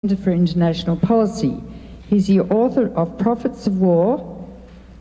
for International Policy. He's the author of Prophets of War,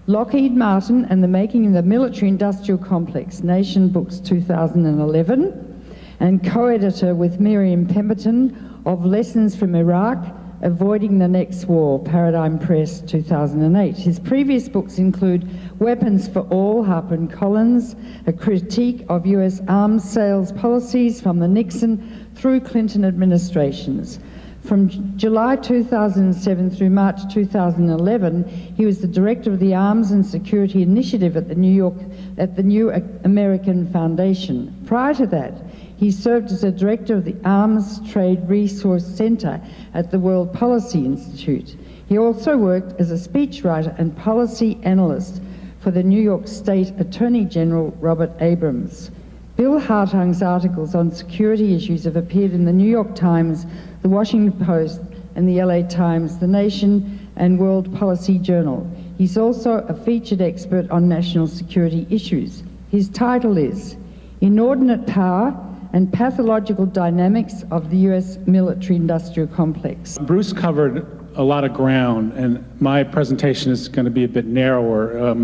Lockheed Martin and the Making of the Military-Industrial Complex, Nation Books 2011, and co-editor with Miriam Pemberton of Lessons from Iraq, Avoiding the Next War, Paradigm Press 2008. His previous books include Weapons for All, HarperCollins, a critique of US arms sales policies from the Nixon through Clinton administrations. From July 2007 through March 2011, he was the director of the Arms and Security Initiative at the New American Foundation. Prior to that, he served as a director of the Arms Trade Resource Center at the World Policy Institute. He also worked as a speechwriter and policy analyst for the New York State Attorney General Robert Abrams. Bill Hartung's articles on security issues have appeared in the New York Times, the Washington Post, and the LA Times, The Nation, and World Policy Journal. He's also a featured expert on national security issues. His title is Inordinate Power and Pathological Dynamics of the U.S. Military-Industrial Complex. Bruce covered a lot of ground, and my presentation is going to be a bit narrower.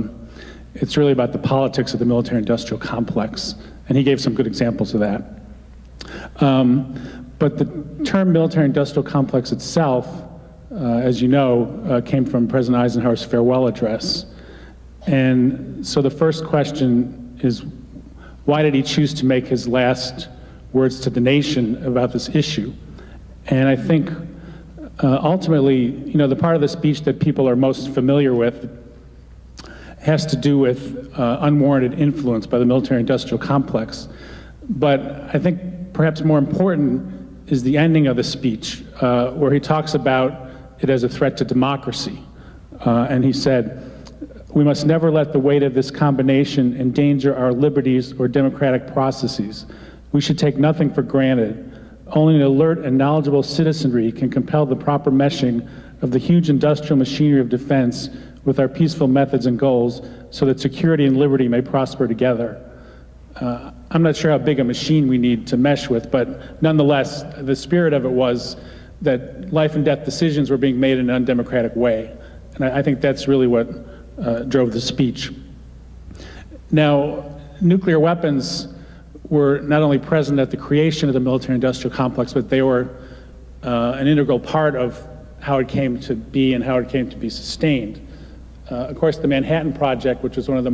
It's really about the politics of the military-industrial complex, and he gave some good examples of that. But the term military-industrial complex itself, as you know, came from President Eisenhower's farewell address. And so the first question is, why did he choose to make his last words to the nation about this issue? And I think ultimately, you know, the part of the speech that people are most familiar with has to do with unwarranted influence by the military-industrial complex. But I think perhaps more important is the ending of the speech, where he talks about it as a threat to democracy. And he said, "We must never let the weight of this combination endanger our liberties or democratic processes. We should take nothing for granted. Only an alert and knowledgeable citizenry can compel the proper meshing of the huge industrial machinery of defense with our peaceful methods and goals so that security and liberty may prosper together." I'm not sure how big a machine we need to mesh with, but nonetheless, the spirit of it was that life and death decisions were being made in an undemocratic way. And I think that's really what drove the speech. Now, nuclear weapons were not only present at the creation of the military-industrial complex, but they were an integral part of how it came to be and how it came to be sustained. Of course, the Manhattan Project, which was one of the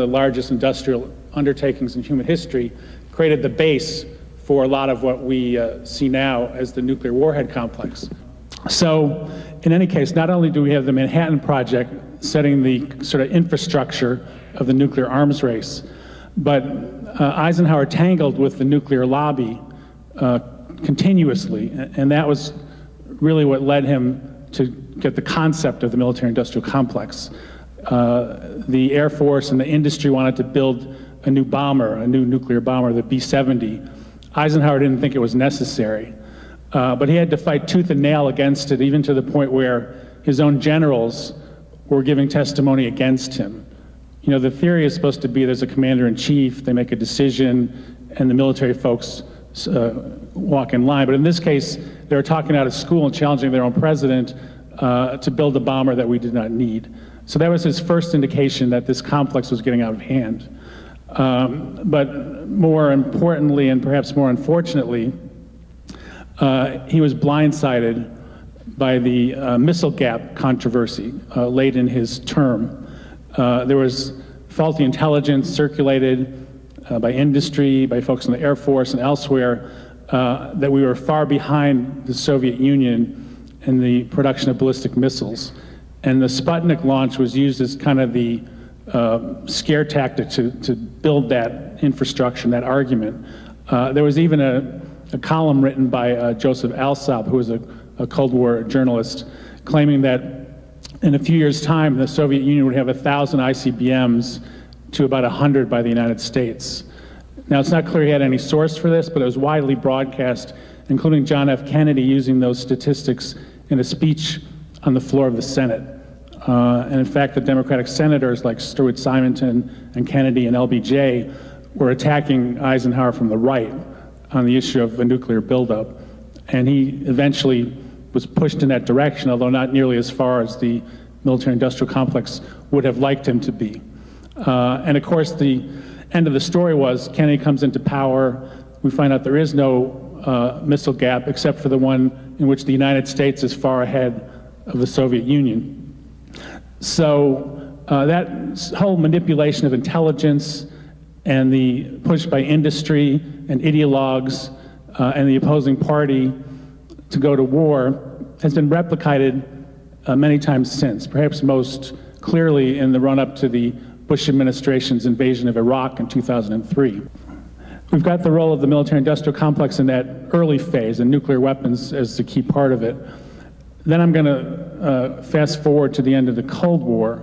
largest industrial undertakings in human history, created the base for a lot of what we see now as the nuclear warhead complex. So, in any case, not only do we have the Manhattan Project setting the sort of infrastructure of the nuclear arms race, but Eisenhower tangled with the nuclear lobby continuously, and that was really what led him to get the concept of the military-industrial complex. The Air Force and the industry wanted to build a new bomber, a new nuclear bomber, the B-70. Eisenhower didn't think it was necessary, but he had to fight tooth and nail against it, even to the point where his own generals were giving testimony against him. You know, the theory is supposed to be there's a commander-in-chief, they make a decision, and the military folks walk in line. But in this case, they were talking out of school and challenging their own president to build a bomber that we did not need. So that was his first indication that this complex was getting out of hand. But more importantly, and perhaps more unfortunately, he was blindsided by the missile gap controversy late in his term. There was faulty intelligence circulated by industry, by folks in the Air Force and elsewhere, that we were far behind the Soviet Union in the production of ballistic missiles. And the Sputnik launch was used as kind of the scare tactic to build that infrastructure, that argument. There was even a column written by Joseph Alsop, who was a Cold War journalist, claiming that in a few years' time, the Soviet Union would have 1,000 ICBMs to about 100 by the United States. Now, it's not clear he had any source for this, but it was widely broadcast, including John F. Kennedy using those statistics in a speech on the floor of the Senate. And in fact, the Democratic senators like Stewart Simonton and Kennedy and LBJ were attacking Eisenhower from the right on the issue of a nuclear buildup. And he eventually was pushed in that direction, although not nearly as far as the military-industrial complex would have liked him to be. And of course, the end of the story was Kennedy comes into power. We find out there is no missile gap except for the one in which the United States is far ahead of the Soviet Union. So that whole manipulation of intelligence and the push by industry and ideologues and the opposing party to go to war has been replicated many times since, perhaps most clearly in the run-up to the Bush administration's invasion of Iraq in 2003. We've got the role of the military-industrial complex in that early phase, and nuclear weapons as the key part of it. Then I'm going to fast forward to the end of the Cold War,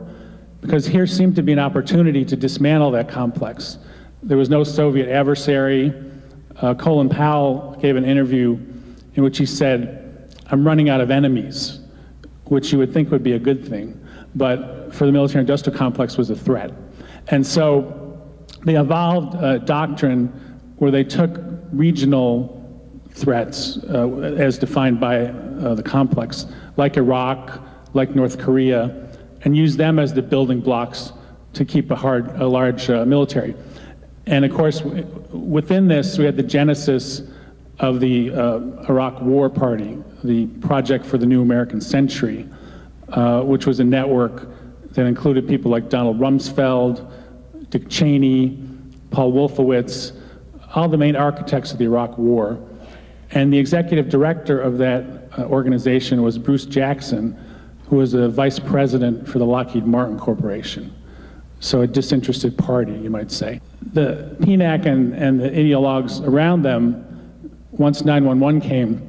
because here seemed to be an opportunity to dismantle that complex. There was no Soviet adversary. Colin Powell gave an interview in which he said, "I'm running out of enemies," which you would think would be a good thing, but for the military-industrial complex was a threat. And so they evolved a doctrine where they took regional threats as defined by the complex, like Iraq, like North Korea, and used them as the building blocks to keep a large military. And of course, within this, we had the genesis of the Iraq War Party, the Project for the New American Century, which was a network that included people like Donald Rumsfeld, Dick Cheney, Paul Wolfowitz, all the main architects of the Iraq War. And the executive director of that organization was Bruce Jackson, who was a vice president for the Lockheed Martin Corporation. So a disinterested party, you might say. The PNAC and the ideologues around them, once 9/11 came,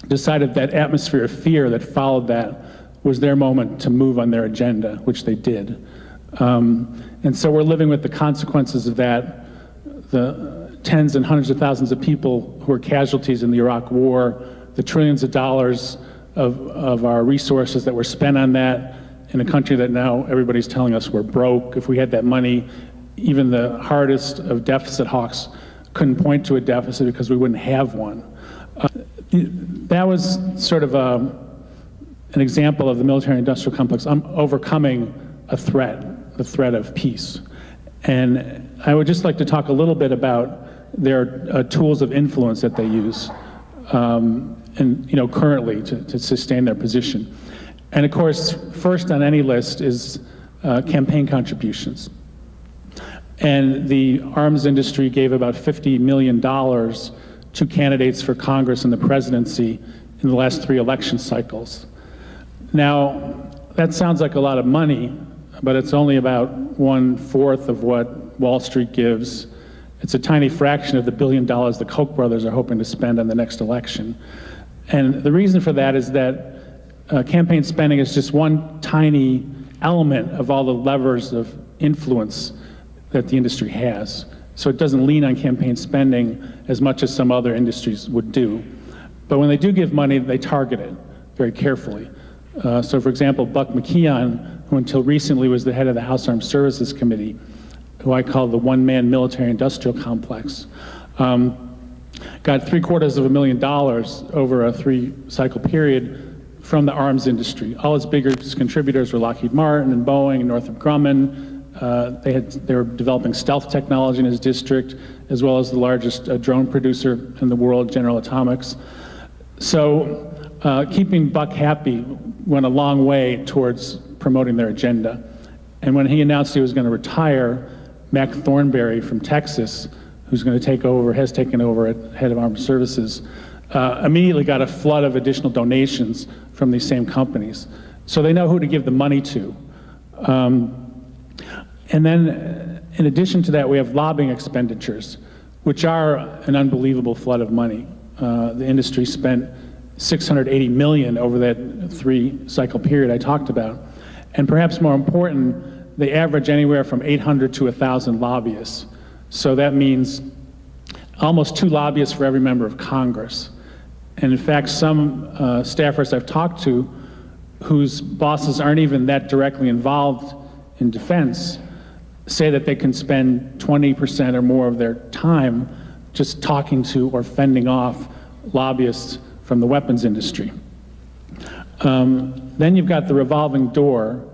decided that atmosphere of fear that followed that was their moment to move on their agenda, which they did. And so we're living with the consequences of that, the tens and hundreds of thousands of people who were casualties in the Iraq War, the trillions of dollars of our resources that were spent on that in a country that now everybody's telling us we're broke. If we had that money, even the hardest of deficit hawks couldn't point to a deficit because we wouldn't have one. That was sort of an example of the military-industrial complex overcoming a threat, the threat of peace. And I would just like to talk a little bit about their tools of influence that they use, and currently to sustain their position. And of course, first on any list is campaign contributions. And the arms industry gave about $50 million to candidates for Congress and the presidency in the last 3 election cycles. Now, that sounds like a lot of money, but it's only about 1/4 of what Wall Street gives. It's a tiny fraction of the $1 billion the Koch brothers are hoping to spend on the next election. And the reason for that is that campaign spending is just one tiny element of all the levers of influence that the industry has. So it doesn't lean on campaign spending as much as some other industries would do. But when they do give money, they target it very carefully. So for example, Buck McKeon, who until recently was the head of the House Armed Services Committee, who I call the one-man military-industrial complex, got $750,000 over a 3-cycle period from the arms industry. All its biggest contributors were Lockheed Martin and Boeing and Northrop Grumman. They were developing stealth technology in his district, as well as the largest drone producer in the world, General Atomics. So keeping Buck happy went a long way towards promoting their agenda. And when he announced he was going to retire, Mac Thornberry from Texas, who's going to take over, has taken over as head of Armed Services, immediately got a flood of additional donations from these same companies. So they know who to give the money to. And then, in addition to that, we have lobbying expenditures, which are an unbelievable flood of money. The industry spent $680 million over that 3-cycle period I talked about. And perhaps more important, they average anywhere from 800 to 1,000 lobbyists. So that means almost 2 lobbyists for every member of Congress. And in fact, some staffers I've talked to whose bosses aren't even that directly involved in defense say that they can spend 20% or more of their time just talking to or fending off lobbyists from the weapons industry. Then you've got the revolving door,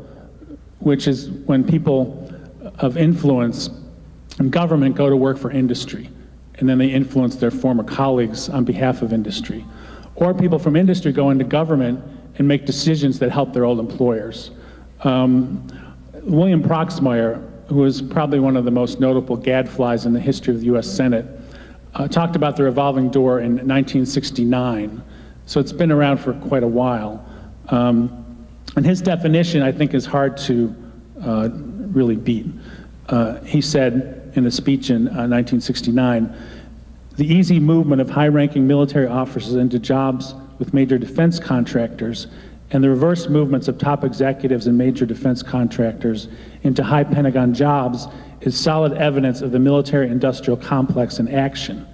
which is when people of influence in government go to work for industry, and then they influence their former colleagues on behalf of industry. Or people from industry go into government and make decisions that help their old employers. William Proxmire, who was probably one of the most notable gadflies in the history of the US Senate, talked about the revolving door in 1969. So it's been around for quite a while. And his definition, I think, is hard to really beat. He said in a speech in 1969, the easy movement of high-ranking military officers into jobs with major defense contractors and the reverse movements of top executives and major defense contractors into high Pentagon jobs is solid evidence of the military-industrial complex in action.